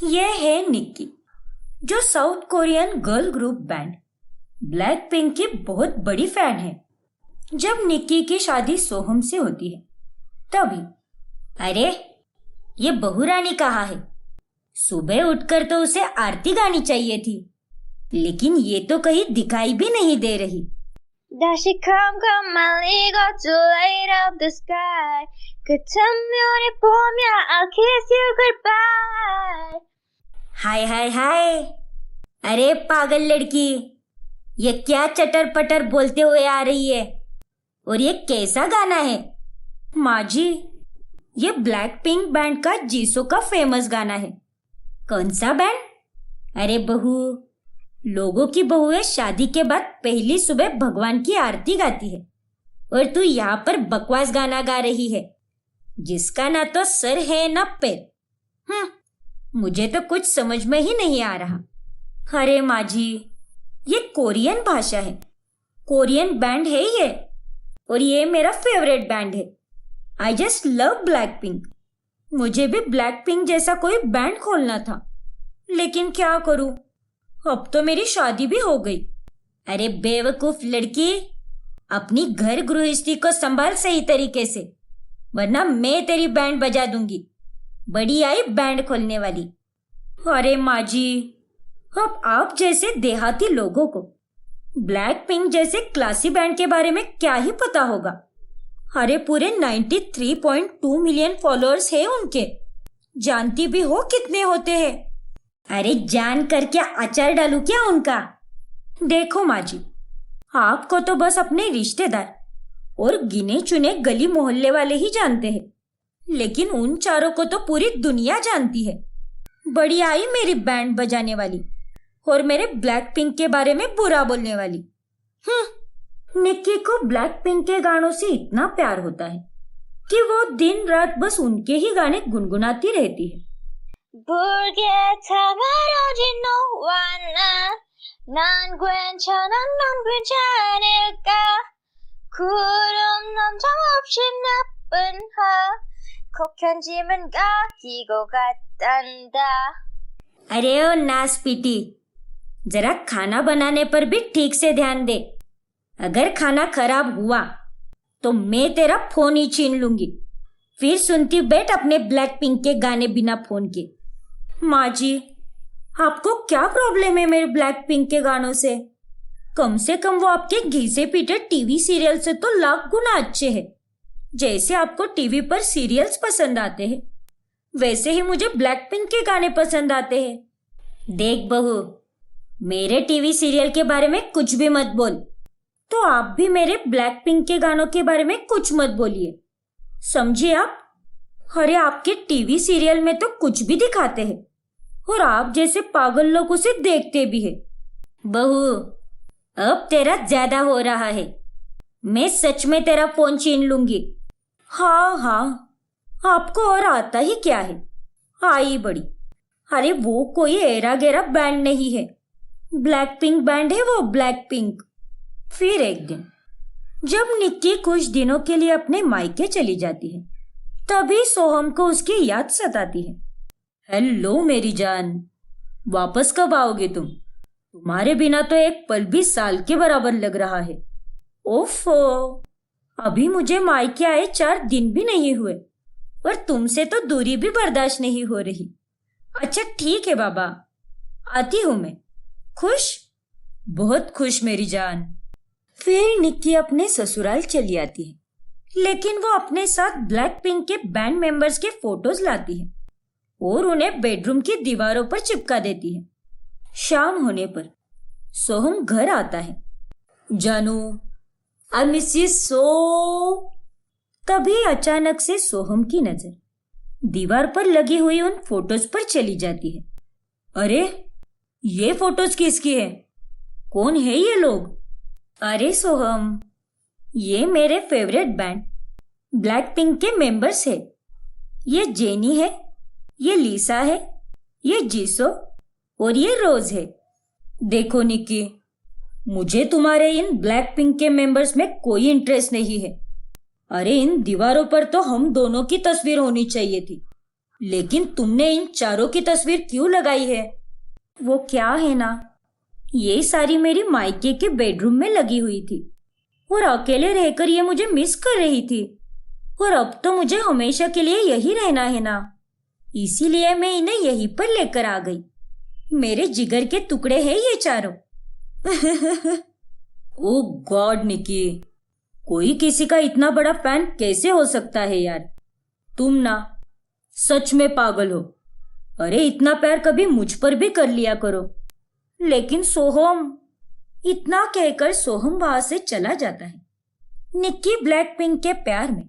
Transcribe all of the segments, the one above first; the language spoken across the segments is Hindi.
यह है निक्की, जो south Korean girl group band black pink की बहुत बड़ी फैन है। जब निक्की की शादी सोहम से होती है तभी। अरे, ये बहू रानी कहाँ है? सुबह उठकर तो उसे आरती गानी चाहिए थी, लेकिन ये तो कहीं दिखाई भी नहीं दे रही। 다시 컴컴말리고 to light up the sky. 같은 면이 보면 I'll kiss you goodbye. हाय हाय हाय, अरे पागल लड़की, ये क्या चटर पटर बोलते हुए आ रही है? और ये कैसा गाना है? माँ जी, ये ब्लैक पिंक बैंड का जीसो का फेमस गाना है। कौन सा बैंड? अरे बहू, लोगों की बहुएं शादी के बाद पहली सुबह भगवान की आरती गाती है और तू यहाँ पर बकवास गाना गा रही है, जिसका ना तो सर है ना पैर। मुझे तो कुछ समझ में ही नहीं आ रहा। अरे माँ जी, ये कोरियन भाषा है, कोरियन बैंड है ये, और ये मेरा फेवरेट बैंड है। I just love black pink. मुझे भी ब्लैक पिंक जैसा कोई बैंड खोलना था, लेकिन क्या करूं, अब तो मेरी शादी भी हो गई। अरे बेवकूफ लड़की, अपनी घर गृहस्थी को संभाल सही तरीके से, वरना मैं तेरी बैंड बजा दूंगी। बड़ी आई बैंड खोलने वाली। अरे माँ जी, अब आप जैसे देहाती लोगों को ब्लैक पिंक जैसे क्लासी बैंड के बारे में क्या ही पता होगा। अरे पूरे 93.2 मिलियन फॉलोअर्स है उनके। जानती भी हो कितने होते हैं? अरे जान कर क्या अचार डालू क्या उनका? देखो माँ जी, आपको तो बस अपने रिश्तेदार और गिने चुने गली मोहल्ले वाले ही जानते हैं, लेकिन उन चारों को तो पूरी दुनिया जानती है। बड़ी आई मेरी बैंड बजाने वाली और मेरे ब्लैक पिंक के बारे में बुरा बोलने वाली। निक्की को ब्लैक पिंक के गानों से इतना प्यार होता है कि वो दिन रात बस उनके ही गाने गुनगुनाती रहती है। 붉게 타마러진 너와 난 괜찮아 넌 괜찮을까 구름 넘정 없이 나쁜 꼭 현짐은 가기고 갔단다। अरे ओ नास पीटी, जरा खाना बनाने पर भी ठीक से ध्यान दे। अगर खाना खराब हुआ तो मैं तेरा फोन ही छीन लूंगी। फिर सुनती बैठ अपने ब्लैक पिंक के गाने बिना फोन के। माँ जी, आपको क्या प्रॉब्लम है मेरे ब्लैक पिंक के गानों से? कम से कम वो आपके घिसे पीटे टीवी सीरियल से तो लाख गुना अच्छे हैं। जैसे आपको टीवी पर सीरियल्स पसंद आते हैं, वैसे ही मुझे ब्लैक पिंक के गाने पसंद आते हैं। देख बहू, मेरे टीवी सीरियल के बारे में कुछ भी मत बोल, तो आप भी मेरे ब्लैक पिंक के गानों के बारे में कुछ मत बोलिए, समझिए आप? अरे आपके टीवी सीरियल में तो कुछ भी दिखाते हैं और आप जैसे पागल लोग उसे देखते भी है। बहू, अब तेरा ज्यादा हो रहा है। मैं सच में तेरा फोन छीन लूंगी। हाँ, आपको और आता ही क्या है, आई बड़ी। अरे वो कोई एरा गेरा बैंड नहीं है, ब्लैक पिंक बैंड है वो, ब्लैक पिंक। फिर एक दिन जब निक्की कुछ दिनों के लिए अपने मायके चली जाती है, तभी सोहम को उसकी याद सताती है। हेलो मेरी जान, वापस कब आओगे तुम? तुम्हारे बिना तो एक पल भी साल के बराबर लग रहा है। ओफो, अभी मुझे मायके आए 4 दिन भी नहीं हुए और तुमसे तो दूरी भी बर्दाश्त नहीं हो रही। अच्छा ठीक है बाबा, आती हूं मैं। खुश? बहुत खुश मेरी जान। फिर निक्की अपने ससुराल चली आती है, लेकिन वो अपने साथ ब्लैक पिंक के बैंड मेंबर्स के फोटोज लाती है और उन्हें बेडरूम की दीवारों पर चिपका देती है। शाम होने पर सोहम घर आता है। जानू, आई मिस यू सो। तभी अचानक से सोहम की नजर दीवार पर लगी हुई उन फोटोज पर चली जाती है। अरे, ये फोटोज किसकी है? कौन है ये लोग? अरे सोहम, ये मेरे फेवरेट बैंड ब्लैक पिंक के मेंबर्स है। ये जेनी है, ये लीसा है, ये जीसो और ये रोज है। देखो निक्की, मुझे तुम्हारे इन ब्लैक पिंक के मेंबर्स में कोई इंटरेस्ट नहीं है। अरे इन दीवारों पर तो हम दोनों की तस्वीर होनी चाहिए थी। लेकिन तुमने इन चारों की तस्वीर क्यों लगाई है? वो क्या है ना, ये सारी मेरी मायके के बेडरूम में लगी हुई थी और अकेले रहकर ये मुझे मिस कर रही थी। और अब तो मुझे हमेशा के लिए यही रहना है ना, इसीलिए मैं इन्हें यहीं पर लेकर आ गई। मेरे जिगर के टुकड़े हैं ये चारों। ओ गॉड निकी, कोई किसी का इतना बड़ा फैन कैसे हो सकता है यार? तुम ना सच में पागल हो। अरे इतना प्यार कभी मुझ पर भी कर लिया करो। लेकिन सोहम, इतना कहकर सोहम वहां से चला जाता है। निक्की ब्लैक पिंक के प्यार में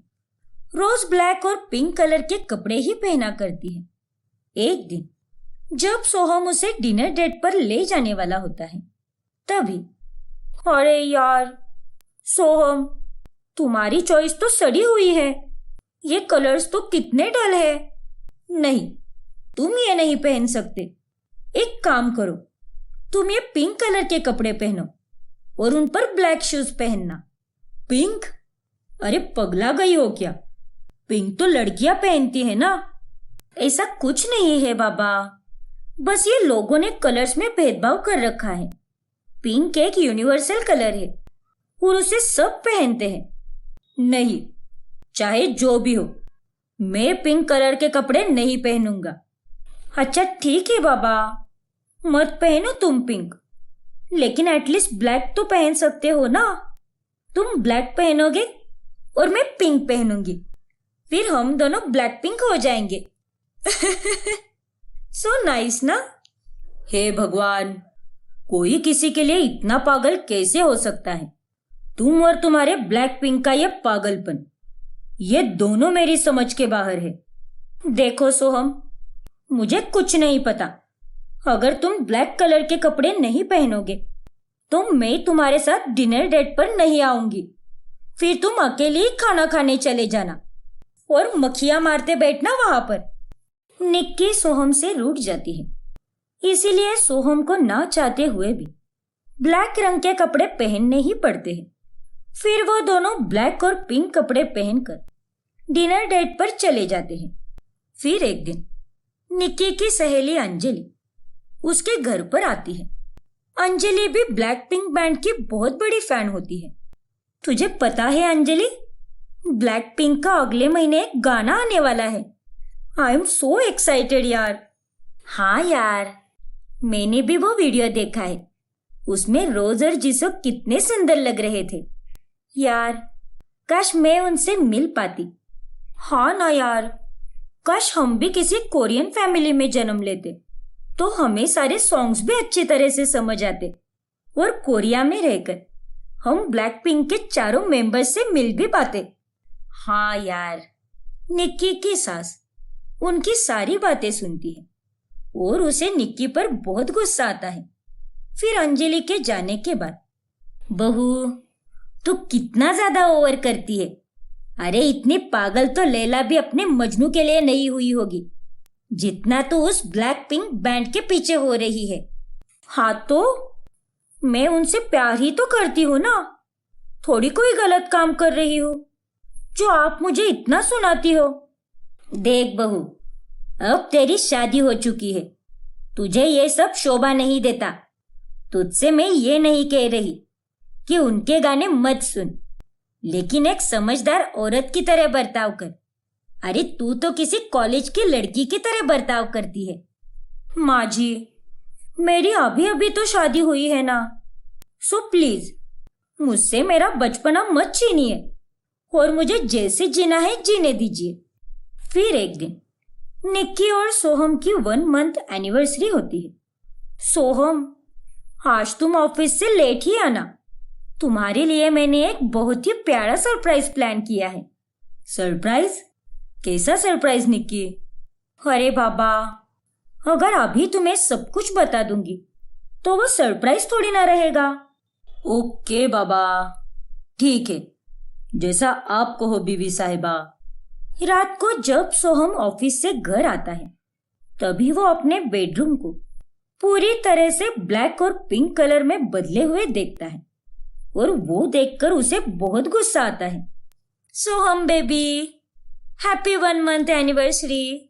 रोज ब्लैक और पिंक कलर के कपड़े ही पहना करती है। एक दिन जब सोहम उसे डिनर डेट पर ले जाने वाला होता है, तभी अरे यार सोहम, तुम्हारी चॉइस तो सड़ी हुई है। ये कलर्स तो कितने डल है। नहीं, तुम ये नहीं पहन सकते। एक काम करो, तुम ये पिंक कलर के कपड़े पहनो और उन पर ब्लैक शूज पहनना। पिंक? अरे पगला गई हो क्या? पिंक तो लड़कियां पहनती है ना। ऐसा कुछ नहीं है बाबा, बस ये लोगों ने कलर्स में भेदभाव कर रखा है। पिंक एक यूनिवर्सल कलर है और उसे सब पहनते हैं। नहीं, चाहे जो भी हो, मैं पिंक कलर के कपड़े नहीं पहनूंगा। अच्छा ठीक है बाबा, मत पहनो तुम पिंक, लेकिन एटलीस्ट ब्लैक तो पहन सकते हो ना। तुम ब्लैक पहनोगे और मैं पिंक पहनूंगी, फिर हम दोनों ब्लैक पिंक हो जाएंगे। सो नाइस ना? हे भगवान, कोई किसी के लिए इतना पागल कैसे हो सकता है? तुम और तुम्हारे ब्लैक पिंक का ये पागलपन, ये दोनों मेरी समझ के बाहर है। देखो सोहम, मुझे कुछ नहीं पता। अगर तुम ब्लैक कलर के कपड़े नहीं पहनोगे तो मैं तुम्हारे साथ डिनर डेट पर नहीं आऊंगी। फिर तुम अकेले ही खाना खाने चले जाना और मक्खियां मारते बैठना वहां पर। निक्की सोहम से रूठ जाती है, इसीलिए सोहम को ना चाहते हुए भी ब्लैक रंग के कपड़े पहनने ही पड़ते हैं। फिर वो दोनों ब्लैक और पिंक कपड़े पहनकर डिनर डेट पर चले जाते हैं। फिर एक दिन निक्की की सहेली अंजलि उसके घर पर आती है। अंजलि भी ब्लैक पिंक बैंड की बहुत बड़ी फैन होती है। तुझे पता है अंजलि, ब्लैक पिंक का अगले महीने एक गाना आने वाला है। आई एम सो एक्साइटेड यार। हाँ यार, मैंने भी वो वीडियो देखा है। उसमें रोज और जिसो कितने सुंदर लग रहे थे यार। काश मैं उनसे मिल पाती। हाँ ना यार, काश हम भी किसी कोरियन फैमिली में जन्म लेते तो हमें सारे सॉन्ग्स भी अच्छी तरह से समझ आते और कोरिया में रहकर हम ब्लैक पिंक के चारों मेंबर्स से मिल भी पाते। हाँ यार। निक्की की सास उनकी सारी बातें सुनती है और उसे निक्की पर बहुत गुस्सा आता है। फिर अंजलि के जाने के बाद, बहू तू कितना ज्यादा ओवर करती है। अरे इतनी पागल तो लैला भी अपने मजनू के लिए नहीं हुई होगी जितना तू उस ब्लैक पिंक बैंड के पीछे हो रही है। हाँ तो मैं उनसे प्यार ही तो करती हूँ ना, थोड़ी कोई गलत काम कर रही हो जो आप मुझे इतना सुनाती हो। देख बहू, अब तेरी शादी हो चुकी है, तुझे ये सब शोभा नहीं देता। तुझसे मैं ये नहीं कह रही कि उनके गाने मत सुन, लेकिन एक समझदार औरत की तरह बर्ताव कर। अरे तू तो किसी कॉलेज की लड़की की तरह बर्ताव करती है। माँ जी, मेरी अभी अभी तो शादी हुई है ना, सो प्लीज मुझसे मेरा बचपना मत छीनिए और मुझे जैसे जीना है जीने दीजिए। फिर एक दिन निक्की और सोहम की 1 मंथ एनिवर्सरी होती है। सोहम, आज तुम ऑफिस से लेट ही आना। तुम्हारे लिए मैंने एक बहुत ही प्यारा सरप्राइज प्लान किया है। सरप्राइज? कैसा सरप्राइज निक्की? अरे बाबा, अगर अभी तुम्हें सब कुछ बता दूंगी तो वो सरप्राइज थोड़ी ना रहेगा। ओके बाबा, ठीक है, जैसा आप कहो बीवी साहिबा। रात को जब सोहम ऑफिस से घर आता है तभी वो अपने बेडरूम को पूरी तरह से ब्लैक और पिंक कलर में बदले हुए देखता है और वो देखकर उसे बहुत गुस्सा आता है। Soham baby, happy 1 month anniversary.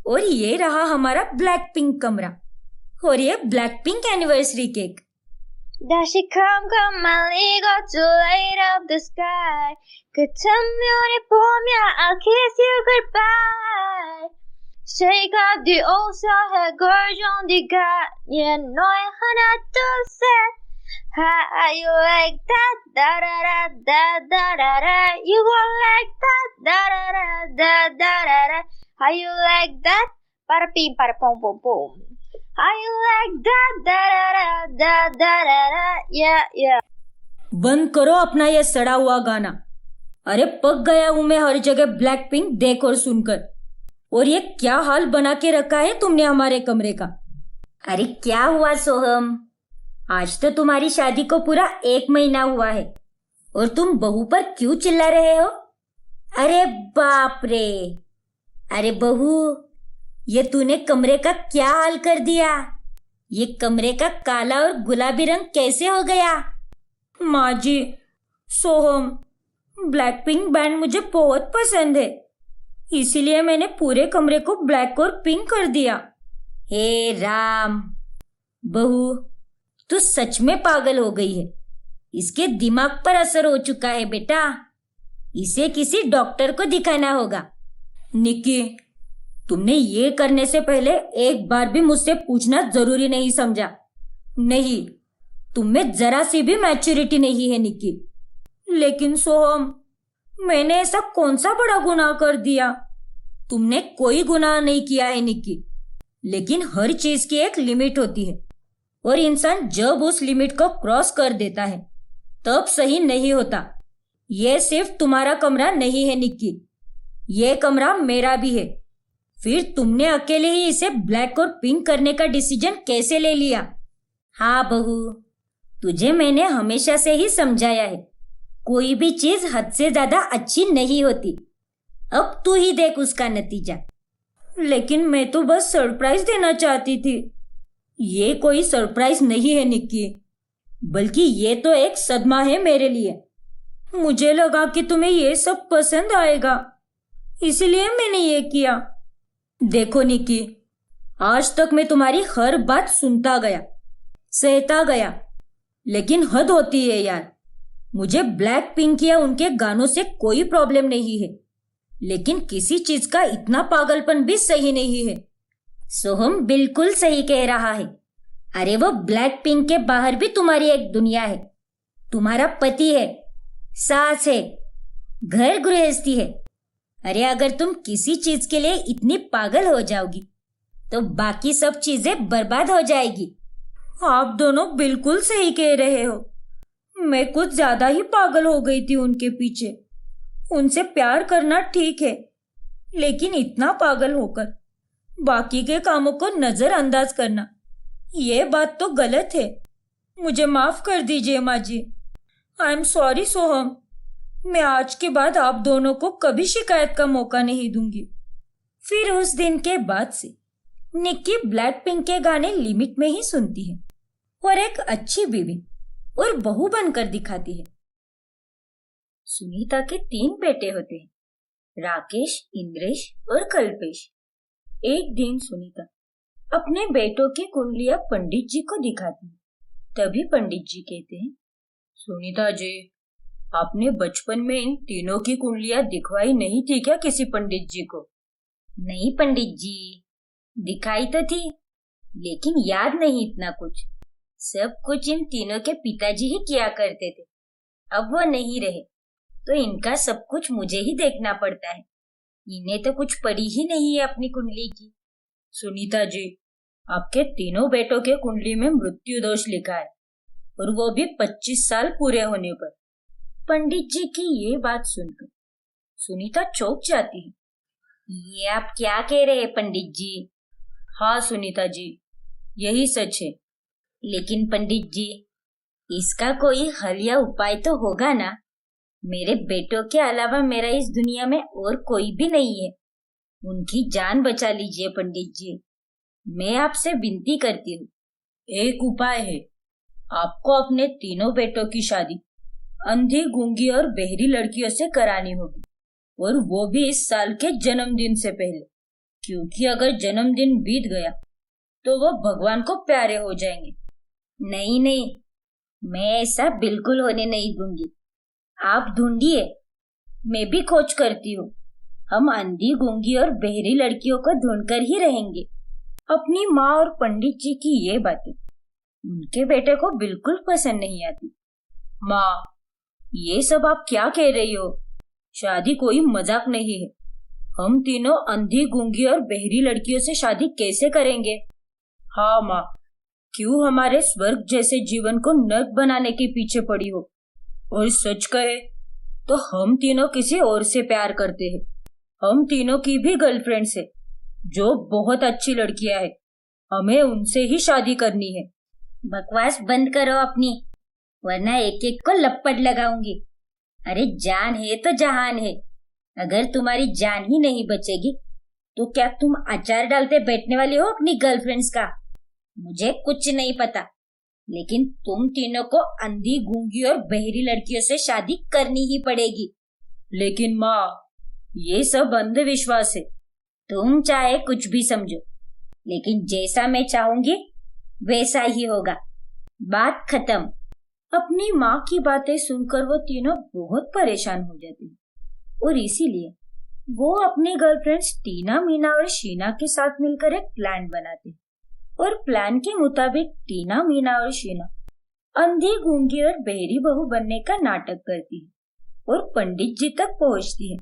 और ये रहा हमारा ब्लैक पिंक कमरा और ये black pink anniversary cake. 다시 컴컴말리고 to light up the sky 같은 면이 보며 I'll kiss you goodbye Shake up the old side gorgeous 네가 yeah 너의 하나 둘셋 How you like that da da da da da da da You go like that da da da da da da da How you like that Para pim para pom pom pom How you like that da da da da da da da yeah yeah बंद करो अपना ये सड़ा हुआ गाना। अरे पक गया हूं मैं हर जगह ब्लैक पिंक देख और सुनकर। और ये क्या हाल बना के रखा है तुमने हमारे कमरे का। अरे क्या हुआ सोहम, आज तो तुम्हारी शादी को पूरा 1 महीना हुआ है और तुम बहू पर क्यों चिल्ला रहे हो। अरे बाप रे, अरे बहू ये तूने कमरे का क्या हाल कर दिया। ये कमरे का काला और गुलाबी रंग कैसे हो गया। माँ जी, सोहम, ब्लैक पिंक बैंड मुझे बहुत पसंद है, इसीलिए मैंने पूरे कमरे को ब्लैक और पिंक कर दिया। हे राम, बहू तू सच में पागल हो गई है। इसके दिमाग पर असर हो चुका है बेटा, इसे किसी डॉक्टर को दिखाना होगा। निक्की, तुमने ये करने से पहले एक बार भी मुझसे पूछना जरूरी नहीं समझा। नहीं, तुममें जरा सी भी मैच्योरिटी नहीं है निक्की। लेकिन सोहम, मैंने ऐसा कौन सा बड़ा गुनाह कर दिया। तुमने कोई गुनाह नहीं किया है निक्की, लेकिन हर चीज की एक लिमिट होती है और इंसान जब उस लिमिट को क्रॉस कर देता है तब सही नहीं होता। यह सिर्फ तुम्हारा कमरा नहीं है निक्की, यह कमरा मेरा भी है। फिर तुमने अकेले ही इसे ब्लैक और पिंक करने का डिसीजन कैसे ले लिया। हाँ बहू, तुझे मैंने हमेशा से ही समझाया है, कोई भी चीज हद से ज्यादा अच्छी नहीं होती। अब तू ही देख उसका नतीजा। लेकिन मैं तो बस सरप्राइज देना चाहती थी। ये कोई सरप्राइज नहीं है निक्की, बल्कि ये तो एक सदमा है मेरे लिए। मुझे लगा कि तुम्हें ये सब पसंद आएगा, इसलिए मैंने ये किया। देखो निक्की, आज तक मैं तुम्हारी हर बात सुनता गया, सहता गया, लेकिन हद होती है यार। मुझे ब्लैक पिंक या उनके गानों से कोई प्रॉब्लम नहीं है, लेकिन किसी चीज का इतना पागलपन भी सही नहीं है। सोहम बिल्कुल सही कह रहा है। अरे वो ब्लैक पिंक के बाहर भी तुम्हारी एक दुनिया है। तुम्हारा पति है, सास है, घर गृहस्थी है। अरे अगर तुम किसी चीज के लिए इतनी पागल हो जाओगी तो बाकी सब चीजें बर्बाद हो जाएगी। आप दोनों बिल्कुल सही कह रहे हो। मैं कुछ ज्यादा ही पागल हो गई थी उनके पीछे। उनसे प्यार करना ठीक है, लेकिन इतना पागल होकर बाकी के कामों को नजरअंदाज करना, ये बात तो गलत है। मुझे माफ कर दीजिए माँ जी। आई एम सॉरी सोहम। मैं आज के बाद आप दोनों को कभी शिकायत का मौका नहीं दूंगी। फिर उस दिन के बाद से निक्की ब्लैक पिंक के गाने लिमिट में ही सुनती है और एक अच्छी बीवी और बहू बनकर दिखाती है। सुनीता के 3 बेटे होते हैं, राकेश, इंद्रेश और कल्पेश। एक दिन सुनीता अपने बेटों की कुंडलियां पंडित जी को दिखाती है। तभी पंडित जी कहते हैं, सुनीता जी, आपने बचपन में इन तीनों की कुंडलियां दिखवाई नहीं थी क्या किसी पंडित जी को। नहीं पंडित जी, दिखाई तो थी, लेकिन याद नहीं इतना कुछ। सब कुछ इन तीनों के पिताजी ही किया करते थे। अब वो नहीं रहे तो इनका सब कुछ मुझे ही देखना पड़ता है। इन्हें तो कुछ पड़ी ही नहीं है अपनी कुंडली की। सुनीता जी, आपके तीनों बेटों के कुंडली में मृत्यु दोष लिखा है, और वो भी 25 साल पूरे होने पर। पंडित जी की ये बात सुनकर सुनीता चौंक जाती है। ये आप क्या कह रहे हैं पंडित जी। हाँ सुनीता जी, यही सच है। लेकिन पंडित जी, इसका कोई हल या उपाय तो होगा ना। मेरे बेटों के अलावा मेरा इस दुनिया में और कोई भी नहीं है। उनकी जान बचा लीजिए पंडित जी, मैं आपसे विनती करती हूँ। एक उपाय है, आपको अपने तीनों बेटों की शादी अंधी, गूंगी और बहरी लड़कियों से करानी होगी, और वो भी इस साल के जन्मदिन से पहले। क्योंकि अगर जन्मदिन बीत गया तो वो भगवान को प्यारे हो जाएंगे। नहीं नहीं, मैं ऐसा बिल्कुल होने नहीं दूंगी। आप ढूंढिए, मैं भी खोज करती हूँ। हम अंधी, गूंगी और बहरी लड़कियों को ढूंढकर ही रहेंगे। अपनी माँ और पंडित जी की ये बातें उनके बेटे को बिल्कुल पसंद नहीं आती। माँ, ये सब आप क्या कह रही हो? शादी कोई मजाक नहीं है। हम तीनों अंधी, गूंगी और बहरी लड़कियों से शादी कैसे करेंगे? हाँ माँ, क्यों हमारे स्वर्ग जैसे जीवन को नर्क बनाने के पीछे पड़ी हो? और सच कहे तो हम तीनों किसी और से प्यार करते हैं। हम तीनों की भी गर्लफ्रेंड्स है जो बहुत अच्छी लड़कियां हैं। हमें उनसे ही शादी करनी है। बकवास बंद करो अपनी, वरना एक एक को लपट लगाऊंगी। अरे जान है तो जहान है। अगर तुम्हारी जान ही नहीं बचेगी तो क्या तुम अचार डालते बैठने वाली हो अपनी गर्लफ्रेंड्स का? मुझे कुछ नहीं पता, लेकिन तुम तीनों को अंधी, गूंगी और बहरी लड़कियों से शादी करनी ही पड़ेगी। लेकिन माँ, ये सब अंधविश्वास है। तुम चाहे कुछ भी समझो, लेकिन जैसा मैं चाहूंगी वैसा ही होगा। बात खत्म। अपनी माँ की बातें सुनकर वो तीनों बहुत परेशान हो जाते हैं और इसीलिए वो अपनी गर्लफ्रेंड्स टीना, मीना और शीना के साथ मिलकर एक प्लान बनाते हैं। और प्लान के मुताबिक टीना, मीना और शीना अंधी, गूंगी और बहरी बहू बनने का नाटक करती है और पंडित जी तक पहुंचती है,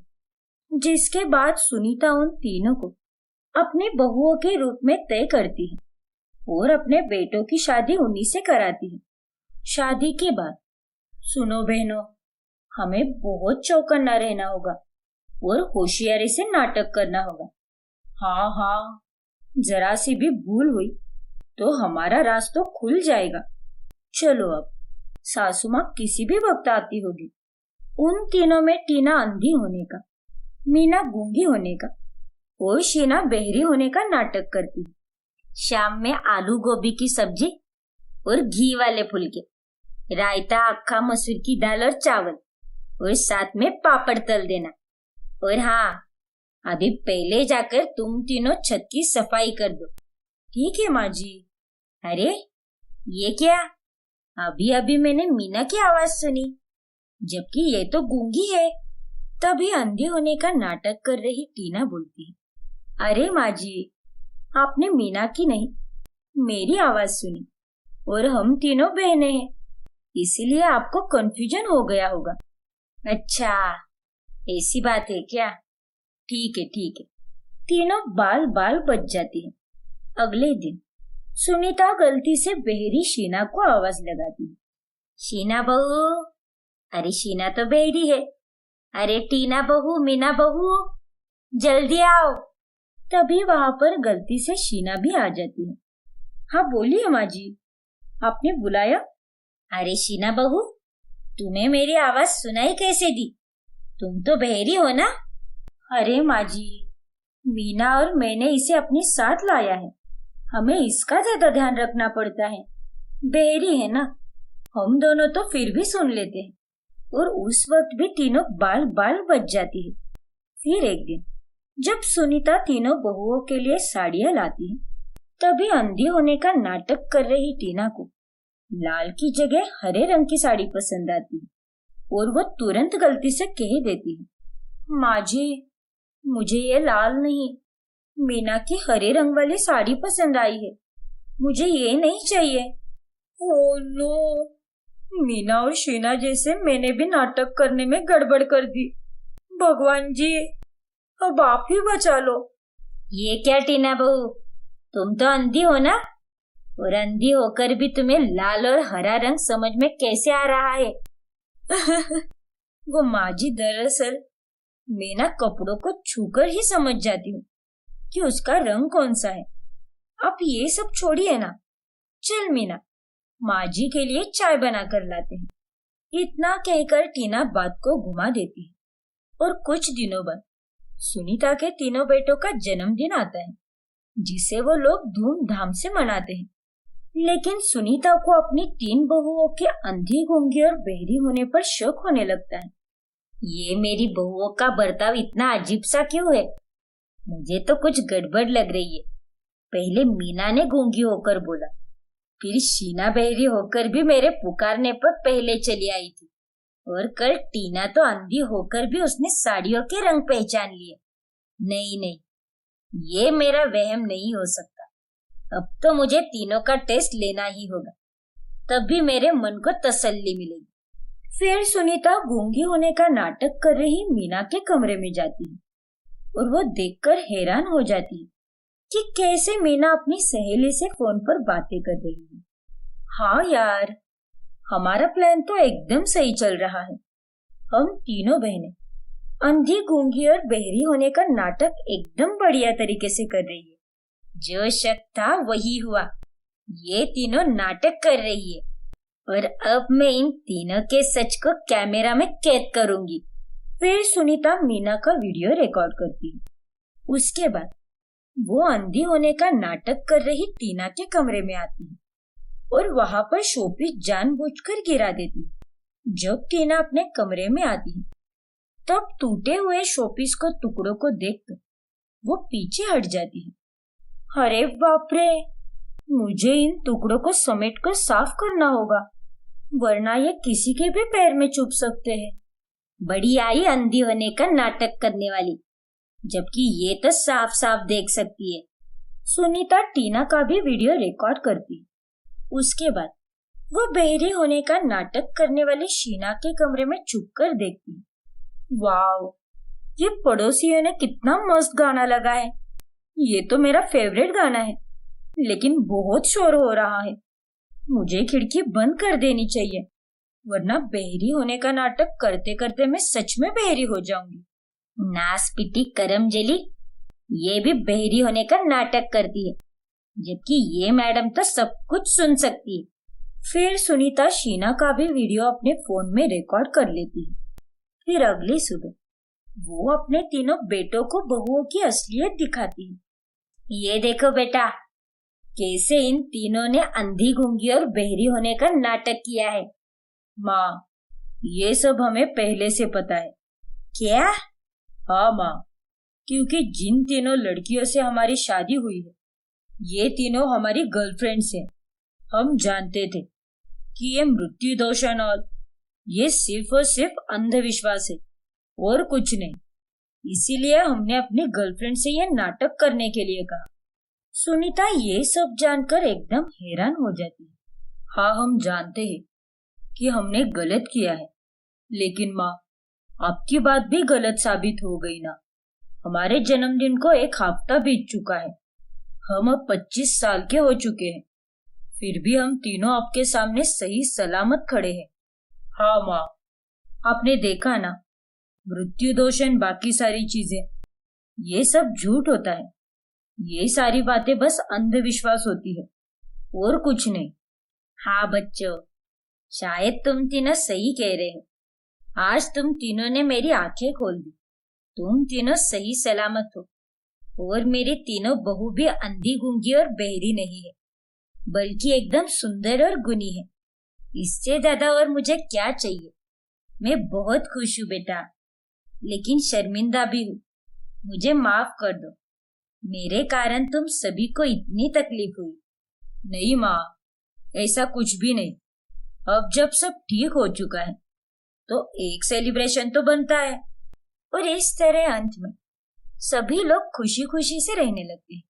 जिसके बाद सुनीता उन तीनों को अपनी बहुओं के रूप में तय करती है और अपने बेटों की शादी उन्हीं से कराती है। शादी के बाद सुनो बहनों, हमें बहुत चौकन्ना रहना होगा और होशियारी से नाटक करना होगा। हाँ हाँ, जरा सी भी भूल हुई तो हमारा राज तो खुल जाएगा। चलो अब, सासू माँ किसी भी वक्त आती होगी। उन तीनों में टीना अंधी होने का, मीना गूंगी होने का और शीना बहरी होने का नाटक करती है। शाम में आलू गोभी की सब्जी और घी वाले फुलके, रायता, अक्खा मसूर की दाल और चावल और साथ में पापड़ तल देना। और हाँ, अभी पहले जाकर तुम तीनों छत की सफाई कर दो। ठीक है माँ जी। अरे ये क्या? अभी अभी मैंने मीना की आवाज सुनी, जबकि ये तो गूंगी है। तभी अंधी होने का नाटक कर रही टीना बोलती है, अरे माँ जी, आपने मीना की नहीं मेरी आवाज सुनी और हम तीनों बहनें हैं, इसीलिए आपको कंफ्यूजन हो गया होगा। अच्छा, ऐसी बात है क्या? ठीक है ठीक है। तीनों बाल बाल बच जाती है। अगले दिन सुनीता गलती से बहरी शीना को आवाज लगाती है, शीना बहू। अरे शीना तो बहरी है। अरे टीना बहू, मीना बहू, जल्दी आओ। तभी वहां पर गलती से शीना भी आ जाती है। हाँ बोलिए माँ जी, आपने बुलाया? अरे शीना बहू, तुम्हें मेरी आवाज सुनाई कैसे दी? तुम तो बहरी हो ना? अरे माँ जी, मीना और मैंने इसे अपने साथ लाया है, हमें इसका ज्यादा ध्यान रखना पड़ता है। बहरी है ना, हम दोनों तो फिर भी सुन लेते हैं। और उस वक्त भी तीनों बाल बाल बच जाती है। फिर एक दिन जब सुनीता तीनों बहुओं के लिए साड़ियां लाती है, तभी अंधी होने का नाटक कर रही टीना को लाल की जगह हरे रंग की साड़ी पसंद आती है और वो तुरंत गलती से कह देती है, माँ जी, मुझे ये लाल नहीं, मीना की हरे रंग वाली साड़ी पसंद आई है, मुझे ये नहीं चाहिए। ओह नो, मीना और शीना जैसे मैंने भी नाटक करने में गड़बड़ कर दी। भगवान जी, अब आप ही बचा लो। ये क्या टीना बहू, तुम तो अंधी हो ना, और अंधी होकर भी तुम्हें लाल और हरा रंग समझ में कैसे आ रहा है? वो माँ जी, दरअसल मैं ना कपड़ों को छूकर ही समझ जाती हूँ कि उसका रंग कौन सा है। आप ये सब छोड़िए ना, चल मीना, माँ जी के लिए चाय बना कर लाते हैं। इतना कहकर टीना बात को घुमा देती है और कुछ दिनों बाद सुनीता के तीनों बेटों का जन्मदिन आता है, जिसे वो लोग धूमधाम से मनाते हैं। लेकिन सुनीता को अपनी 3 बहुओं के अंधी, गूंगी और बहरी होने पर शक होने लगता है। ये मेरी बहुओं का बर्ताव इतना अजीब सा क्यों है? मुझे तो कुछ गड़बड़ लग रही है। पहले मीना ने गूंगी होकर बोला, फिर शीना बहरी होकर भी मेरे पुकारने पर पहले चली आई थी, और कल टीना तो अंधी होकर भी उसने साड़ियों के रंग पहचान लिए। नहीं नहीं, ये मेरा वहम नहीं हो सकता। अब तो मुझे तीनों का टेस्ट लेना ही होगा, तब भी मेरे मन को तसल्ली मिलेगी। फिर सुनीता गूंगी होने का नाटक कर रही मीना के कमरे में जाती है और वो देखकर हैरान हो जाती है कि कैसे मीना अपनी सहेली से फोन पर बातें कर रही है। हाँ यार, हमारा प्लान तो एकदम सही चल रहा है। हम तीनों बहनें अंधी, गूंगी और बहरी होने का नाटक एकदम बढ़िया तरीके से कर रही है। जो शक था वही हुआ, ये तीनों नाटक कर रही है और अब मैं इन तीनों के सच को कैमरा में कैद करूंगी। फिर सुनीता मीना का वीडियो रिकॉर्ड करती है। उसके बाद वो अंधी होने का नाटक कर रही टीना के कमरे में आती है और वहां पर शोपीस जानबूझकर गिरा देती है। जब टीना अपने कमरे में आती है तब टूटे हुए शोपीस को टुकड़ों को देखकर वो पीछे हट जाती है। अरे बाप रे, मुझे इन टुकड़ों को समेटकर साफ करना होगा, वरना ये किसी के भी पैर में चुभ सकते हैं। बड़ी आई अंधी होने का नाटक करने वाली, जबकि ये तो साफ साफ देख सकती है। सुनीता टीना का भी वीडियो रिकॉर्ड करती है। उसके बाद वो बहरी होने का नाटक करने वाली शीना के कमरे में छुपकर देखती है। वाव, ये पड़ोसियों ने कितना मस्त गाना लगा है। ये तो मेरा फेवरेट गाना है, लेकिन बहुत शोर हो रहा है। मुझे खिड़की बंद कर देनी चाहिए, वरना बहरी होने का नाटक करते करते मैं सच में बहरी हो जाऊंगी। नास पिटी करम जली, ये भी बहरी होने का नाटक करती है, जबकि ये मैडम तो सब कुछ सुन सकती है। फिर सुनीता शीना का भी वीडियो अपने फोन में रिकॉर्ड कर लेती है। फिर अगली सुबह वो अपने तीनों बेटों को बहुओं की असलियत दिखाती है। ये देखो बेटा, कैसे इन तीनों ने अंधी, गूंगी और बहरी होने का नाटक किया है। माँ, ये सब हमें पहले से पता है। क्या? हाँ माँ, क्योंकि जिन तीनों लड़कियों से हमारी शादी हुई है, ये तीनों हमारी गर्लफ्रेंड्स हैं। हम जानते थे कि ये मृत्यु दोष और ये सिर्फ और सिर्फ अंधविश्वास है और कुछ नहीं। इसीलिए हमने अपनी गर्लफ्रेंड से ये नाटक करने के लिए कहा। सुनीता ये सब जानकर एकदम हैरान हो जाती है। हाँ, हम जानते हैं कि हमने गलत किया है, लेकिन माँ, आपकी बात भी गलत साबित हो गई ना। हमारे जन्मदिन को 1 हफ्ता बीत चुका है। हम अब 25 साल के हो चुके हैं, फिर भी हम तीनों आपके सामने सही सलामत खड़े हैं। हाँ माँ, आपने देखा ना, मृत्यु दोष और बाकी सारी चीजें, ये सब झूठ होता है। ये सारी बातें बस अंधविश्वास होती है और कुछ नहीं। हाँ बच्चों, शायद तुम तीनों सही कह रहे हो। आज तुम तीनों ने मेरी आंखें खोल दी। तुम तीनों सही सलामत हो और मेरी तीनों बहू भी अंधी, गूंगी और बहरी नहीं है, बल्कि एकदम सुंदर और गुनी है। इससे ज्यादा और मुझे क्या चाहिए। मैं बहुत खुश हूँ बेटा, लेकिन शर्मिंदा भी हूँ। मुझे माफ कर दो, मेरे कारण तुम सभी को इतनी तकलीफ हुई। नहीं माँ, ऐसा कुछ भी नहीं। अब जब सब ठीक हो चुका है तो एक सेलिब्रेशन तो बनता है, और इस तरह अंत में सभी लोग खुशी खुशी से रहने लगते हैं।